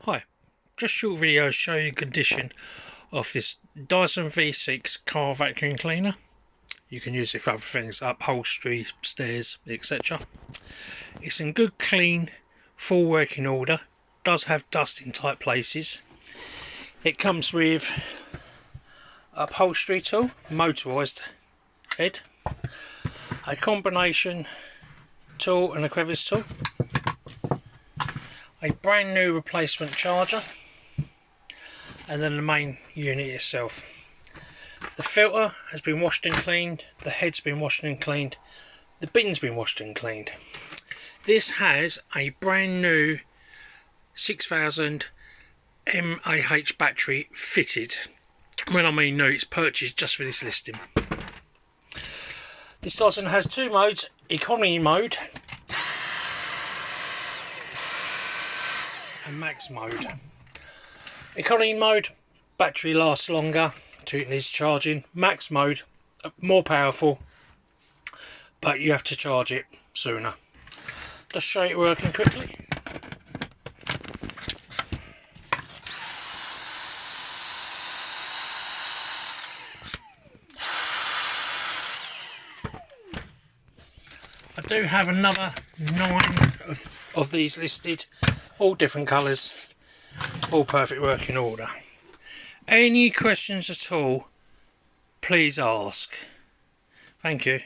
Hi, just short video showing you the condition of this Dyson V6 car vacuum cleaner. You can use it for other things, upholstery, stairs, etc. It's in good, clean, full working order. Does have dust in tight places. It comes with upholstery tool, motorised head, a combination tool and a crevice tool, a brand new replacement charger, and then the main unit itself. The filter has been washed and cleaned, the head's been washed and cleaned, the bin's been washed and cleaned. This has a brand new 6000 mAh battery fitted. When I mean new, it's purchased just for this listing. This Dyson has two modes: economy mode and max mode. Economy mode, battery lasts longer till it needs charging. Max mode, more powerful, but you have to charge it sooner. Just show it working quickly. I do have another 9 of these listed, all different colours, all perfect working order. Any questions at all, please ask. Thank you.